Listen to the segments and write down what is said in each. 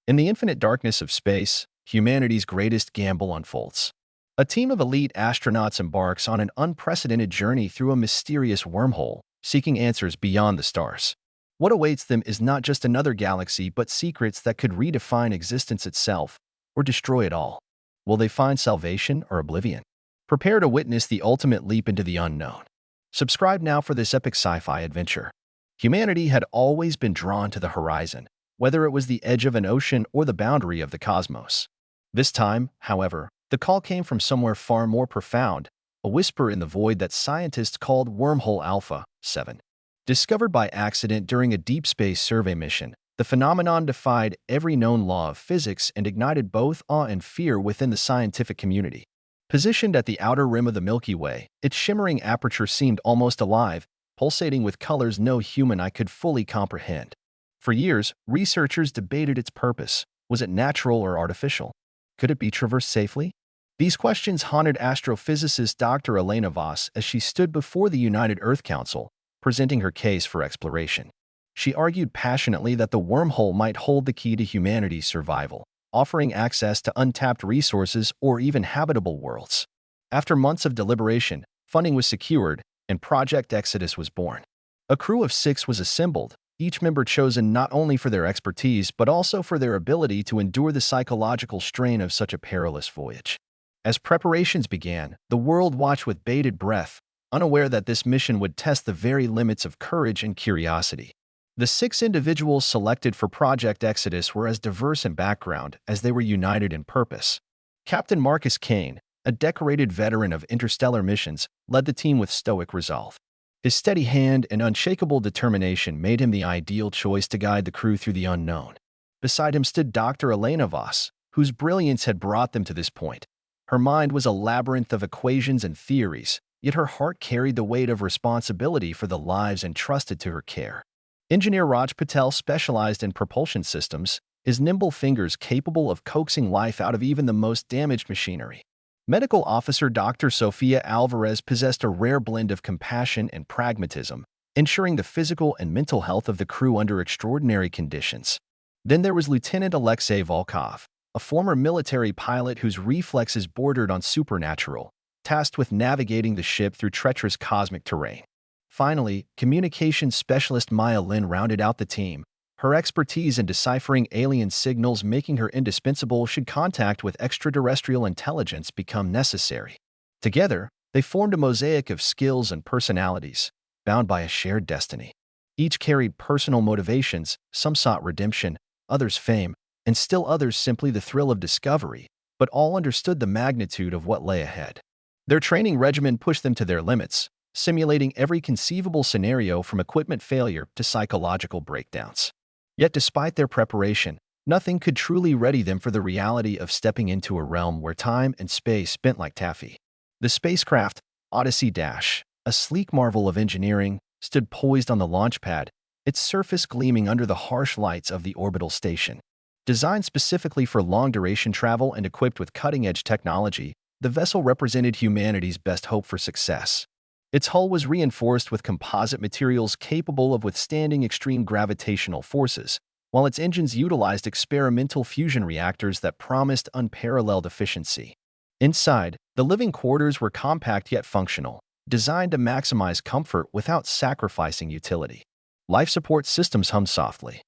In the infinite darkness of space, humanity's greatest gamble unfolds. A team of elite astronauts embarks on an unprecedented journey through a mysterious wormhole, seeking answers beyond the stars. What awaits them is not just another galaxy, but secrets that could redefine existence itself or destroy it all. Will they find salvation or oblivion? Prepare to witness the ultimate leap into the unknown. Subscribe now for this epic sci-fi adventure. Humanity had always been drawn to the horizon, whether it was the edge of an ocean or the boundary of the cosmos. This time, however, the call came from somewhere far more profound, a whisper in the void that scientists called Wormhole Alpha 7. Discovered by accident during a deep space survey mission, the phenomenon defied every known law of physics and ignited both awe and fear within the scientific community. Positioned at the outer rim of the Milky Way, its shimmering aperture seemed almost alive, pulsating with colors no human eye could fully comprehend. For years, researchers debated its purpose. Was it natural or artificial? Could it be traversed safely? These questions haunted astrophysicist Dr. Elena Voss as she stood before the United Earth Council, presenting her case for exploration. She argued passionately that the wormhole might hold the key to humanity's survival, offering access to untapped resources or even habitable worlds. After months of deliberation, funding was secured, and Project Exodus was born. A crew of 6 was assembled, each member chosen not only for their expertise but also for their ability to endure the psychological strain of such a perilous voyage. As preparations began, the world watched with bated breath, unaware that this mission would test the very limits of courage and curiosity. The 6 individuals selected for Project Exodus were as diverse in background as they were united in purpose. Captain Marcus Kane, a decorated veteran of interstellar missions, led the team with stoic resolve. His steady hand and unshakable determination made him the ideal choice to guide the crew through the unknown. Beside him stood Dr. Elena Voss, whose brilliance had brought them to this point. Her mind was a labyrinth of equations and theories, yet her heart carried the weight of responsibility for the lives entrusted to her care. Engineer Raj Patel specialized in propulsion systems, his nimble fingers capable of coaxing life out of even the most damaged machinery. Medical Officer Dr. Sofia Alvarez possessed a rare blend of compassion and pragmatism, ensuring the physical and mental health of the crew under extraordinary conditions. Then there was Lieutenant Alexei Volkov, a former military pilot whose reflexes bordered on supernatural, tasked with navigating the ship through treacherous cosmic terrain. Finally, communications specialist Maya Lin rounded out the team, her expertise in deciphering alien signals making her indispensable should contact with extraterrestrial intelligence become necessary. Together, they formed a mosaic of skills and personalities, bound by a shared destiny. Each carried personal motivations, some sought redemption, others fame, and still others simply the thrill of discovery, but all understood the magnitude of what lay ahead. Their training regimen pushed them to their limits, simulating every conceivable scenario from equipment failure to psychological breakdowns. Yet despite their preparation, nothing could truly ready them for the reality of stepping into a realm where time and space bent like taffy. The spacecraft, Odyssey Dash, a sleek marvel of engineering, stood poised on the launch pad, its surface gleaming under the harsh lights of the orbital station. Designed specifically for long-duration travel and equipped with cutting-edge technology, the vessel represented humanity's best hope for success. Its hull was reinforced with composite materials capable of withstanding extreme gravitational forces, while its engines utilized experimental fusion reactors that promised unparalleled efficiency. Inside, the living quarters were compact yet functional, designed to maximize comfort without sacrificing utility. Life support systems hummed softly,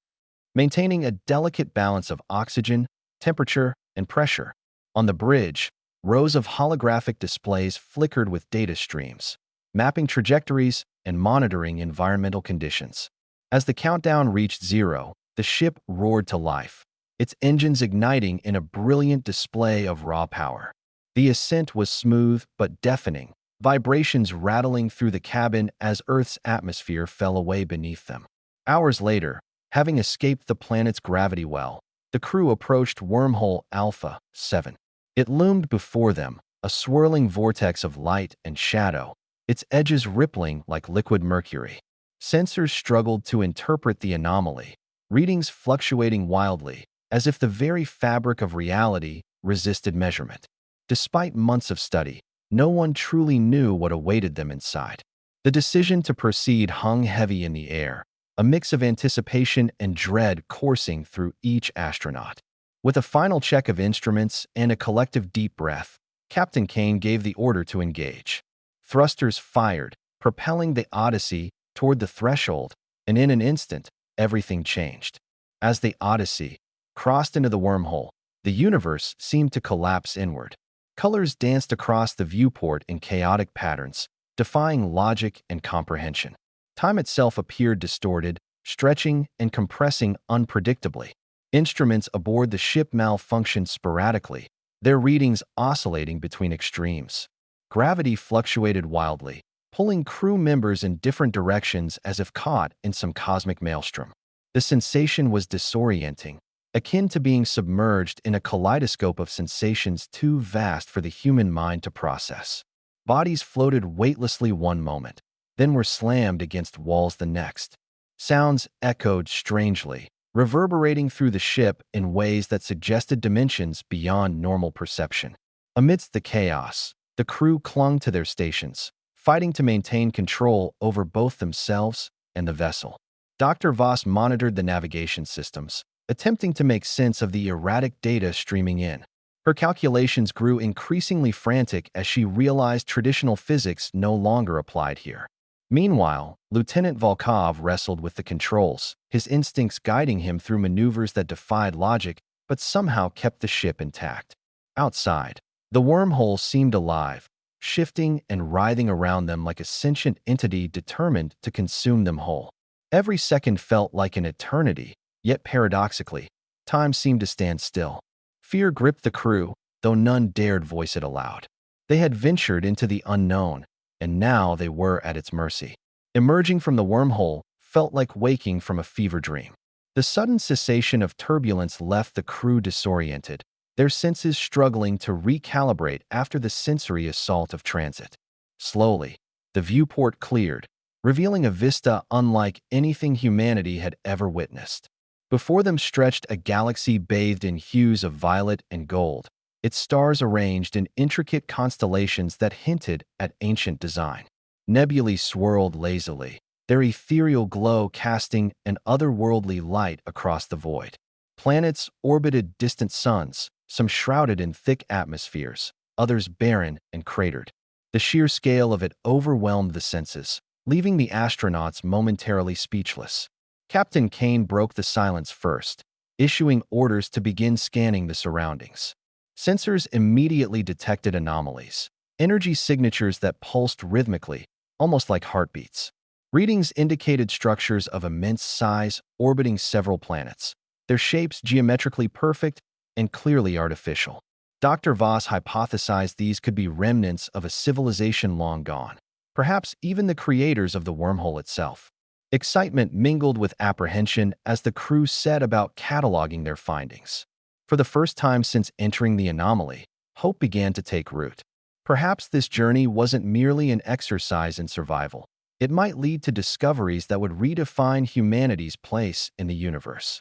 maintaining a delicate balance of oxygen, temperature, and pressure. On the bridge, rows of holographic displays flickered with data streams, mapping trajectories and monitoring environmental conditions. As the countdown reached 0, the ship roared to life, its engines igniting in a brilliant display of raw power. The ascent was smooth but deafening, vibrations rattling through the cabin as Earth's atmosphere fell away beneath them. Hours later, having escaped the planet's gravity well, the crew approached Wormhole Alpha 7. It loomed before them, a swirling vortex of light and shadow, its edges rippling like liquid mercury. Sensors struggled to interpret the anomaly, readings fluctuating wildly, as if the very fabric of reality resisted measurement. Despite months of study, no one truly knew what awaited them inside. The decision to proceed hung heavy in the air, a mix of anticipation and dread coursing through each astronaut. With a final check of instruments and a collective deep breath, Captain Kane gave the order to engage. Thrusters fired, propelling the Odyssey toward the threshold, and in an instant, everything changed. As the Odyssey crossed into the wormhole, the universe seemed to collapse inward. Colors danced across the viewport in chaotic patterns, defying logic and comprehension. Time itself appeared distorted, stretching and compressing unpredictably. Instruments aboard the ship malfunctioned sporadically, their readings oscillating between extremes. Gravity fluctuated wildly, pulling crew members in different directions as if caught in some cosmic maelstrom. The sensation was disorienting, akin to being submerged in a kaleidoscope of sensations too vast for the human mind to process. Bodies floated weightlessly one moment, then were slammed against walls the next. Sounds echoed strangely, reverberating through the ship in ways that suggested dimensions beyond normal perception. Amidst the chaos, the crew clung to their stations, fighting to maintain control over both themselves and the vessel. Dr. Voss monitored the navigation systems, attempting to make sense of the erratic data streaming in. Her calculations grew increasingly frantic as she realized traditional physics no longer applied here. Meanwhile, Lieutenant Volkov wrestled with the controls, his instincts guiding him through maneuvers that defied logic but somehow kept the ship intact. Outside, the wormhole seemed alive, shifting and writhing around them like a sentient entity determined to consume them whole. Every second felt like an eternity, yet paradoxically, time seemed to stand still. Fear gripped the crew, though none dared voice it aloud. They had ventured into the unknown, and now they were at its mercy. Emerging from the wormhole felt like waking from a fever dream. The sudden cessation of turbulence left the crew disoriented, their senses struggling to recalibrate after the sensory assault of transit. Slowly, the viewport cleared, revealing a vista unlike anything humanity had ever witnessed. Before them stretched a galaxy bathed in hues of violet and gold, its stars arranged in intricate constellations that hinted at ancient design. Nebulae swirled lazily, their ethereal glow casting an otherworldly light across the void. Planets orbited distant suns, some shrouded in thick atmospheres, others barren and cratered. The sheer scale of it overwhelmed the senses, leaving the astronauts momentarily speechless. Captain Kane broke the silence first, issuing orders to begin scanning the surroundings. Sensors immediately detected anomalies, energy signatures that pulsed rhythmically, almost like heartbeats. Readings indicated structures of immense size orbiting several planets, their shapes geometrically perfect and clearly artificial. Dr. Voss hypothesized these could be remnants of a civilization long gone, perhaps even the creators of the wormhole itself. Excitement mingled with apprehension as the crew set about cataloging their findings. For the first time since entering the anomaly, hope began to take root. Perhaps this journey wasn't merely an exercise in survival. It might lead to discoveries that would redefine humanity's place in the universe.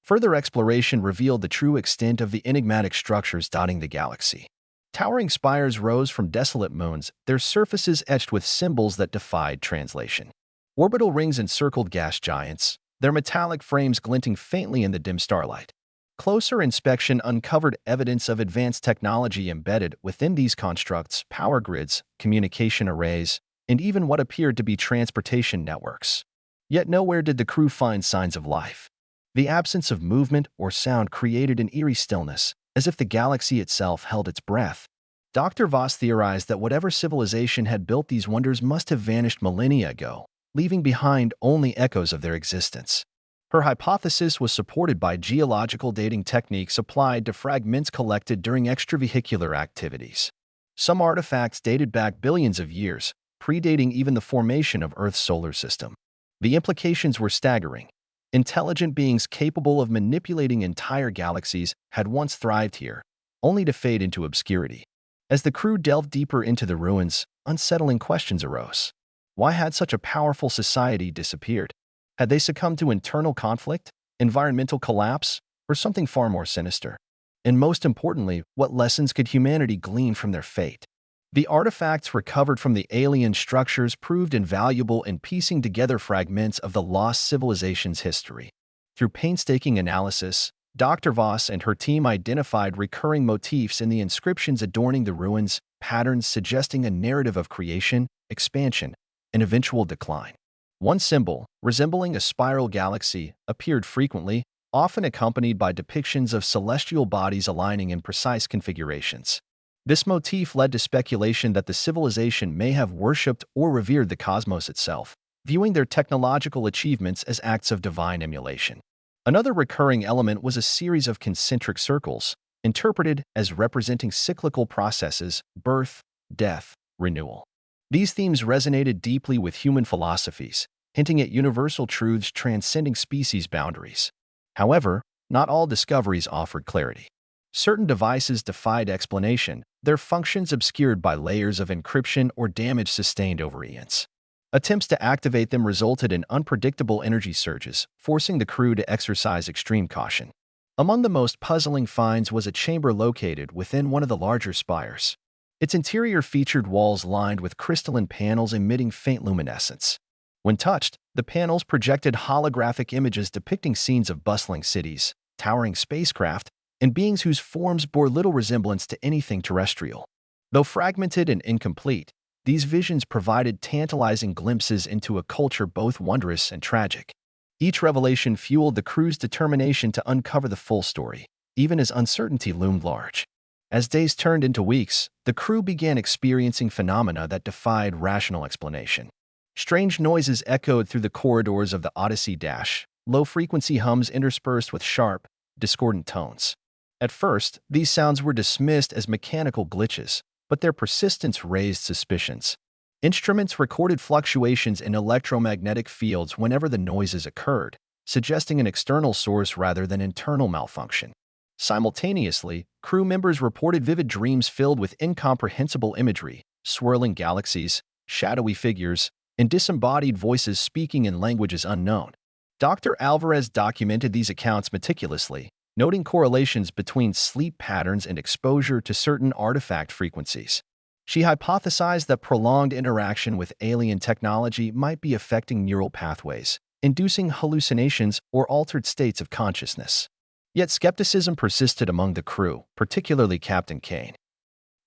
Further exploration revealed the true extent of the enigmatic structures dotting the galaxy. Towering spires rose from desolate moons, their surfaces etched with symbols that defied translation. Orbital rings encircled gas giants, their metallic frames glinting faintly in the dim starlight. Closer inspection uncovered evidence of advanced technology embedded within these constructs: power grids, communication arrays, and even what appeared to be transportation networks. Yet nowhere did the crew find signs of life. The absence of movement or sound created an eerie stillness, as if the galaxy itself held its breath. Dr. Voss theorized that whatever civilization had built these wonders must have vanished millennia ago, leaving behind only echoes of their existence. Her hypothesis was supported by geological dating techniques applied to fragments collected during extravehicular activities. Some artifacts dated back billions of years, predating even the formation of Earth's solar system. The implications were staggering. Intelligent beings capable of manipulating entire galaxies had once thrived here, only to fade into obscurity. As the crew delved deeper into the ruins, unsettling questions arose. Why had such a powerful society disappeared? Had they succumbed to internal conflict, environmental collapse, or something far more sinister? And most importantly, what lessons could humanity glean from their fate? The artifacts recovered from the alien structures proved invaluable in piecing together fragments of the lost civilization's history. Through painstaking analysis, Dr. Voss and her team identified recurring motifs in the inscriptions adorning the ruins, patterns suggesting a narrative of creation, expansion, and eventual decline. One symbol, resembling a spiral galaxy, appeared frequently, often accompanied by depictions of celestial bodies aligning in precise configurations. This motif led to speculation that the civilization may have worshipped or revered the cosmos itself, viewing their technological achievements as acts of divine emulation. Another recurring element was a series of concentric circles, interpreted as representing cyclical processes: birth, death, renewal. These themes resonated deeply with human philosophies, hinting at universal truths transcending species boundaries. However, not all discoveries offered clarity. Certain devices defied explanation, their functions obscured by layers of encryption or damage sustained over eons. Attempts to activate them resulted in unpredictable energy surges, forcing the crew to exercise extreme caution. Among the most puzzling finds was a chamber located within one of the larger spires. Its interior featured walls lined with crystalline panels emitting faint luminescence. When touched, the panels projected holographic images depicting scenes of bustling cities, towering spacecraft, and beings whose forms bore little resemblance to anything terrestrial. Though fragmented and incomplete, these visions provided tantalizing glimpses into a culture both wondrous and tragic. Each revelation fueled the crew's determination to uncover the full story, even as uncertainty loomed large. As days turned into weeks, the crew began experiencing phenomena that defied rational explanation. Strange noises echoed through the corridors of the Odyssey Dash, low-frequency hums interspersed with sharp, discordant tones. At first, these sounds were dismissed as mechanical glitches, but their persistence raised suspicions. Instruments recorded fluctuations in electromagnetic fields whenever the noises occurred, suggesting an external source rather than internal malfunction. Simultaneously, crew members reported vivid dreams filled with incomprehensible imagery, swirling galaxies, shadowy figures, and disembodied voices speaking in languages unknown. Dr. Alvarez documented these accounts meticulously, noting correlations between sleep patterns and exposure to certain artifact frequencies. She hypothesized that prolonged interaction with alien technology might be affecting neural pathways, inducing hallucinations or altered states of consciousness. Yet skepticism persisted among the crew, particularly Captain Kane,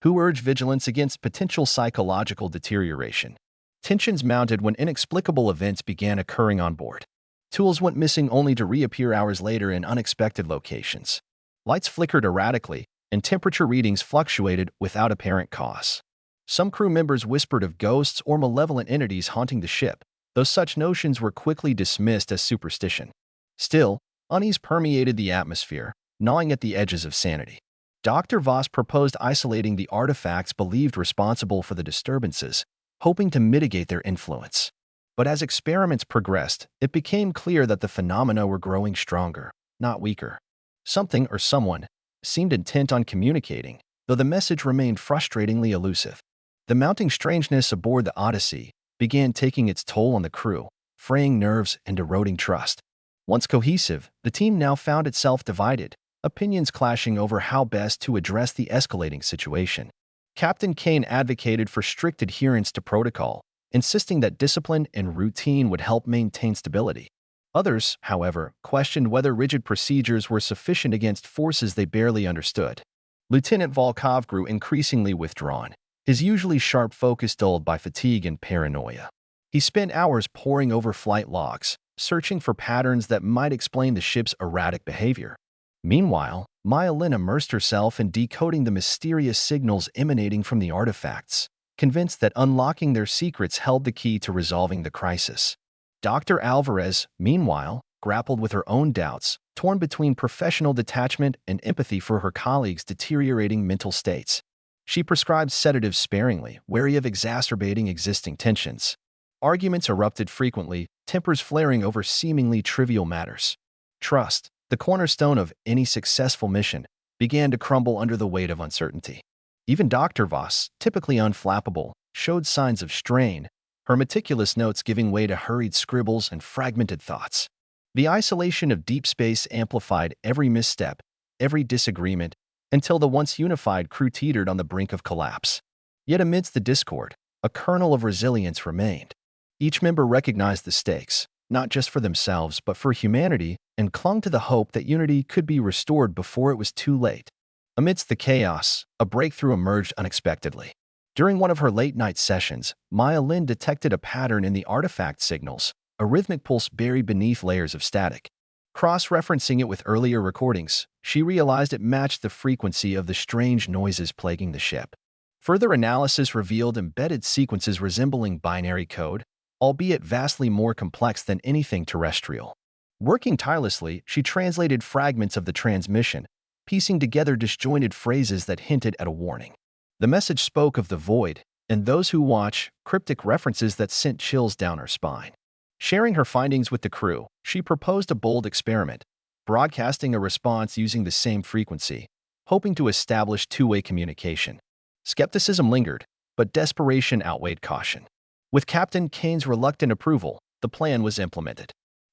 who urged vigilance against potential psychological deterioration. Tensions mounted when inexplicable events began occurring on board. Tools went missing only to reappear hours later in unexpected locations. Lights flickered erratically, and temperature readings fluctuated without apparent cause. Some crew members whispered of ghosts or malevolent entities haunting the ship, though such notions were quickly dismissed as superstition. Still, unease permeated the atmosphere, gnawing at the edges of sanity. Dr. Voss proposed isolating the artifacts believed responsible for the disturbances, hoping to mitigate their influence. But as experiments progressed, it became clear that the phenomena were growing stronger, not weaker. Something or someone seemed intent on communicating, though the message remained frustratingly elusive. The mounting strangeness aboard the Odyssey began taking its toll on the crew, fraying nerves and eroding trust. Once cohesive, the team now found itself divided, opinions clashing over how best to address the escalating situation. Captain Kane advocated for strict adherence to protocol, insisting that discipline and routine would help maintain stability. Others, however, questioned whether rigid procedures were sufficient against forces they barely understood. Lieutenant Volkov grew increasingly withdrawn, his usually sharp focus dulled by fatigue and paranoia. He spent hours poring over flight logs, searching for patterns that might explain the ship's erratic behavior. Meanwhile, Maya Lin immersed herself in decoding the mysterious signals emanating from the artifacts, convinced that unlocking their secrets held the key to resolving the crisis. Dr. Alvarez, meanwhile, grappled with her own doubts, torn between professional detachment and empathy for her colleagues' deteriorating mental states. She prescribed sedatives sparingly, wary of exacerbating existing tensions. Arguments erupted frequently, tempers flaring over seemingly trivial matters. Trust, the cornerstone of any successful mission, began to crumble under the weight of uncertainty. Even Dr. Voss, typically unflappable, showed signs of strain, her meticulous notes giving way to hurried scribbles and fragmented thoughts. The isolation of deep space amplified every misstep, every disagreement, until the once unified crew teetered on the brink of collapse. Yet amidst the discord, a kernel of resilience remained. Each member recognized the stakes, not just for themselves but for humanity, and clung to the hope that unity could be restored before it was too late. Amidst the chaos, a breakthrough emerged unexpectedly. During one of her late-night sessions, Maya Lin detected a pattern in the artifact signals, a rhythmic pulse buried beneath layers of static. Cross-referencing it with earlier recordings, she realized it matched the frequency of the strange noises plaguing the ship. Further analysis revealed embedded sequences resembling binary code, albeit vastly more complex than anything terrestrial. Working tirelessly, she translated fragments of the transmission, piecing together disjointed phrases that hinted at a warning. The message spoke of the void, and those who watch, cryptic references that sent chills down her spine. Sharing her findings with the crew, she proposed a bold experiment, broadcasting a response using the same frequency, hoping to establish two-way communication. Skepticism lingered, but desperation outweighed caution. With Captain Kane's reluctant approval, the plan was implemented.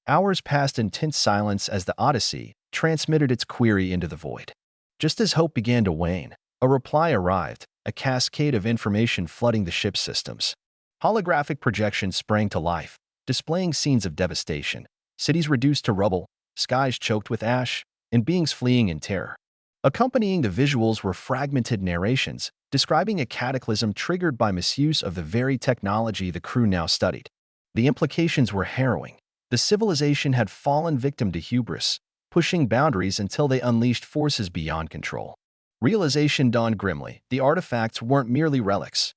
Hours passed in tense silence as the Odyssey transmitted its query into the void. Just as hope began to wane, a reply arrived, a cascade of information flooding the ship's systems. Holographic projections sprang to life, displaying scenes of devastation, cities reduced to rubble, skies choked with ash, and beings fleeing in terror. Accompanying the visuals were fragmented narrations, describing a cataclysm triggered by misuse of the very technology the crew now studied. The implications were harrowing. The civilization had fallen victim to hubris, pushing boundaries until they unleashed forces beyond control. Realization dawned grimly. The artifacts weren't merely relics.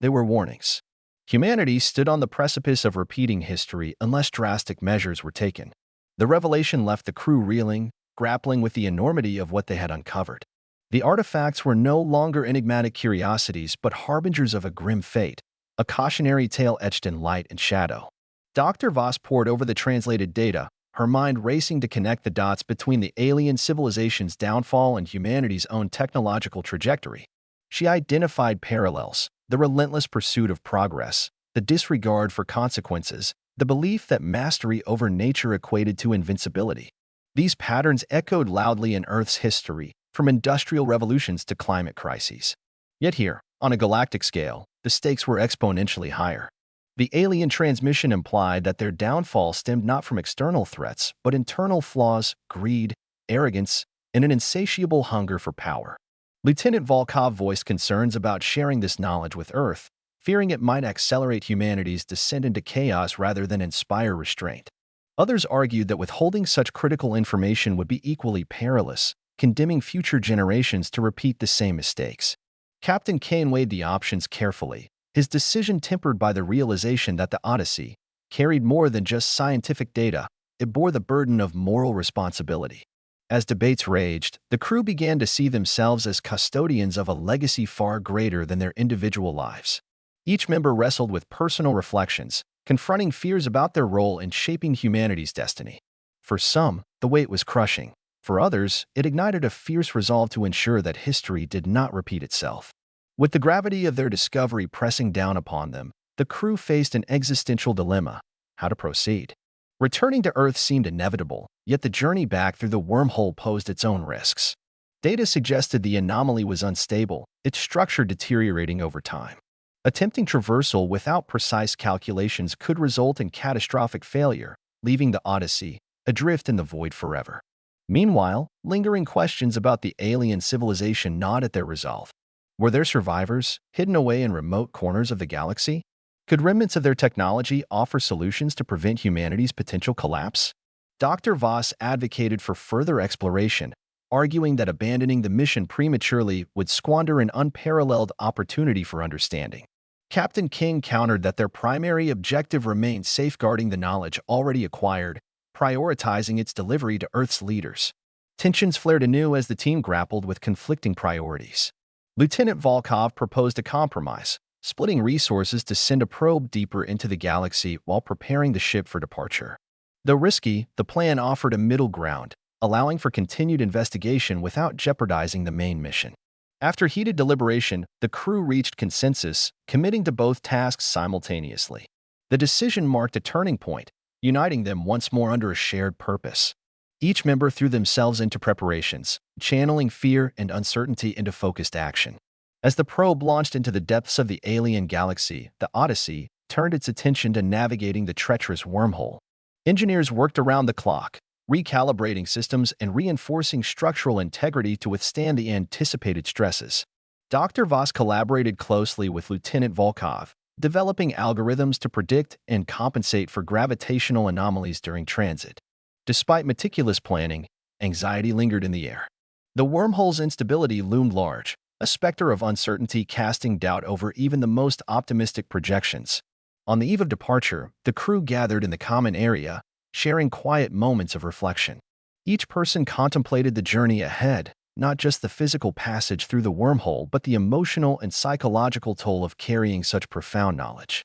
They were warnings. Humanity stood on the precipice of repeating history unless drastic measures were taken. The revelation left the crew reeling, grappling with the enormity of what they had uncovered. The artifacts were no longer enigmatic curiosities but harbingers of a grim fate, a cautionary tale etched in light and shadow. Dr. Voss pored over the translated data, her mind racing to connect the dots between the alien civilization's downfall and humanity's own technological trajectory. She identified parallels: the relentless pursuit of progress, the disregard for consequences, the belief that mastery over nature equated to invincibility. These patterns echoed loudly in Earth's history, from industrial revolutions to climate crises. Yet here, on a galactic scale, the stakes were exponentially higher. The alien transmission implied that their downfall stemmed not from external threats, but internal flaws, greed, arrogance, and an insatiable hunger for power. Lieutenant Volkov voiced concerns about sharing this knowledge with Earth, fearing it might accelerate humanity's descent into chaos rather than inspire restraint. Others argued that withholding such critical information would be equally perilous, condemning future generations to repeat the same mistakes. Captain Kane weighed the options carefully, his decision tempered by the realization that the Odyssey carried more than just scientific data. It bore the burden of moral responsibility. As debates raged, the crew began to see themselves as custodians of a legacy far greater than their individual lives. Each member wrestled with personal reflections, confronting fears about their role in shaping humanity's destiny. For some, the weight was crushing. For others, it ignited a fierce resolve to ensure that history did not repeat itself. With the gravity of their discovery pressing down upon them, the crew faced an existential dilemma: how to proceed. Returning to Earth seemed inevitable, yet the journey back through the wormhole posed its own risks. Data suggested the anomaly was unstable, its structure deteriorating over time. Attempting traversal without precise calculations could result in catastrophic failure, leaving the Odyssey adrift in the void forever. Meanwhile, lingering questions about the alien civilization gnawed at their resolve. Were there survivors, hidden away in remote corners of the galaxy? Could remnants of their technology offer solutions to prevent humanity's potential collapse? Dr. Voss advocated for further exploration, arguing that abandoning the mission prematurely would squander an unparalleled opportunity for understanding. Captain King countered that their primary objective remained safeguarding the knowledge already acquired, prioritizing its delivery to Earth's leaders. Tensions flared anew as the team grappled with conflicting priorities. Lieutenant Volkov proposed a compromise, splitting resources to send a probe deeper into the galaxy while preparing the ship for departure. Though risky, the plan offered a middle ground, allowing for continued investigation without jeopardizing the main mission. After heated deliberation, the crew reached consensus, committing to both tasks simultaneously. The decision marked a turning point, uniting them once more under a shared purpose. Each member threw themselves into preparations, channeling fear and uncertainty into focused action. As the probe launched into the depths of the alien galaxy, the Odyssey turned its attention to navigating the treacherous wormhole. Engineers worked around the clock, recalibrating systems and reinforcing structural integrity to withstand the anticipated stresses. Dr. Voss collaborated closely with Lieutenant Volkov, developing algorithms to predict and compensate for gravitational anomalies during transit. Despite meticulous planning, anxiety lingered in the air. The wormhole's instability loomed large, a specter of uncertainty casting doubt over even the most optimistic projections. On the eve of departure, the crew gathered in the common area, sharing quiet moments of reflection. Each person contemplated the journey ahead, not just the physical passage through the wormhole, but the emotional and psychological toll of carrying such profound knowledge.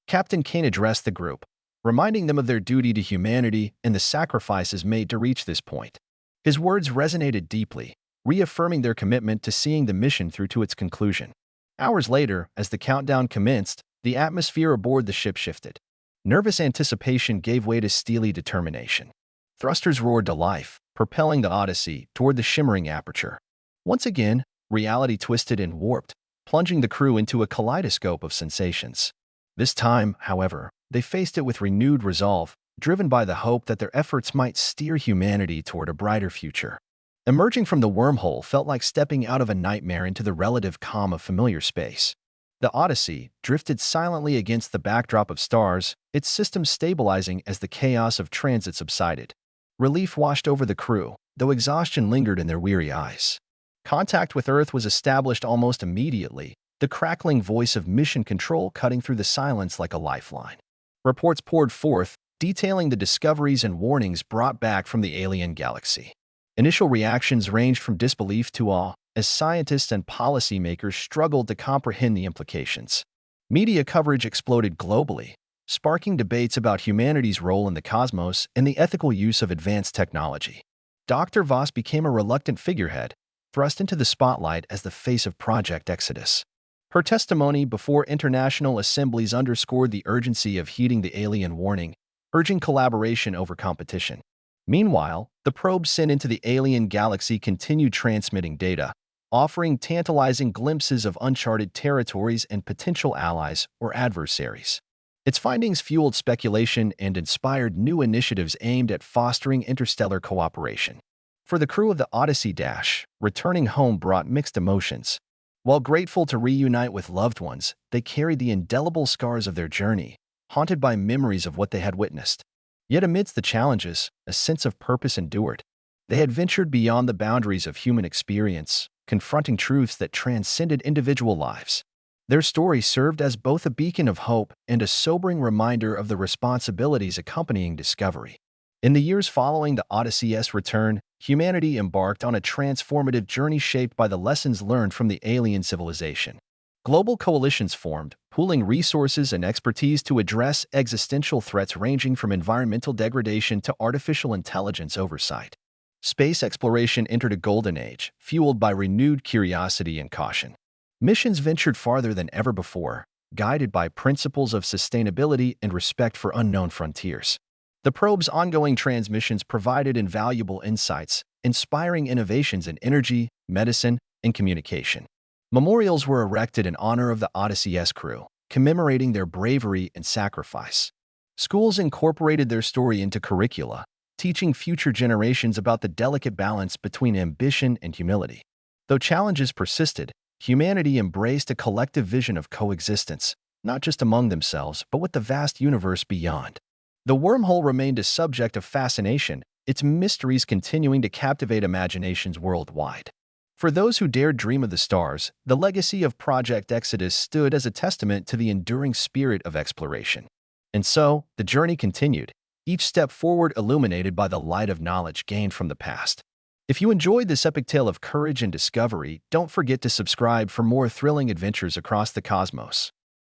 Captain Kane addressed the group, reminding them of their duty to humanity and the sacrifices made to reach this point. His words resonated deeply, reaffirming their commitment to seeing the mission through to its conclusion. Hours later, as the countdown commenced, the atmosphere aboard the ship shifted. Nervous anticipation gave way to steely determination. Thrusters roared to life, propelling the Odyssey toward the shimmering aperture. Once again, reality twisted and warped, plunging the crew into a kaleidoscope of sensations. This time, however, they faced it with renewed resolve, driven by the hope that their efforts might steer humanity toward a brighter future. Emerging from the wormhole felt like stepping out of a nightmare into the relative calm of familiar space. The Odyssey drifted silently against the backdrop of stars, its systems stabilizing as the chaos of transit subsided. Relief washed over the crew, though exhaustion lingered in their weary eyes. Contact with Earth was established almost immediately, the crackling voice of mission control cutting through the silence like a lifeline. Reports poured forth, detailing the discoveries and warnings brought back from the alien galaxy. Initial reactions ranged from disbelief to awe, as scientists and policymakers struggled to comprehend the implications. Media coverage exploded globally, sparking debates about humanity's role in the cosmos and the ethical use of advanced technology. Dr. Voss became a reluctant figurehead, thrust into the spotlight as the face of Project Exodus. Her testimony before international assemblies underscored the urgency of heeding the alien warning, urging collaboration over competition. Meanwhile, the probe sent into the alien galaxy continued transmitting data, offering tantalizing glimpses of uncharted territories and potential allies or adversaries. Its findings fueled speculation and inspired new initiatives aimed at fostering interstellar cooperation. For the crew of the Odyssey, returning home brought mixed emotions. While grateful to reunite with loved ones, they carried the indelible scars of their journey, haunted by memories of what they had witnessed. Yet amidst the challenges, a sense of purpose endured. They had ventured beyond the boundaries of human experience, confronting truths that transcended individual lives. Their story served as both a beacon of hope and a sobering reminder of the responsibilities accompanying discovery. In the years following the Odyssey's return, humanity embarked on a transformative journey shaped by the lessons learned from the alien civilization. Global coalitions formed, pooling resources and expertise to address existential threats ranging from environmental degradation to artificial intelligence oversight. Space exploration entered a golden age, fueled by renewed curiosity and caution. Missions ventured farther than ever before, guided by principles of sustainability and respect for unknown frontiers. The probe's ongoing transmissions provided invaluable insights, inspiring innovations in energy, medicine, and communication. Memorials were erected in honor of the Odyssey's crew, commemorating their bravery and sacrifice. Schools incorporated their story into curricula, teaching future generations about the delicate balance between ambition and humility. Though challenges persisted, humanity embraced a collective vision of coexistence, not just among themselves, but with the vast universe beyond. The wormhole remained a subject of fascination, its mysteries continuing to captivate imaginations worldwide. For those who dared dream of the stars, the legacy of Project Exodus stood as a testament to the enduring spirit of exploration. And so, the journey continued, each step forward illuminated by the light of knowledge gained from the past. If you enjoyed this epic tale of courage and discovery, don't forget to subscribe for more thrilling adventures across the cosmos.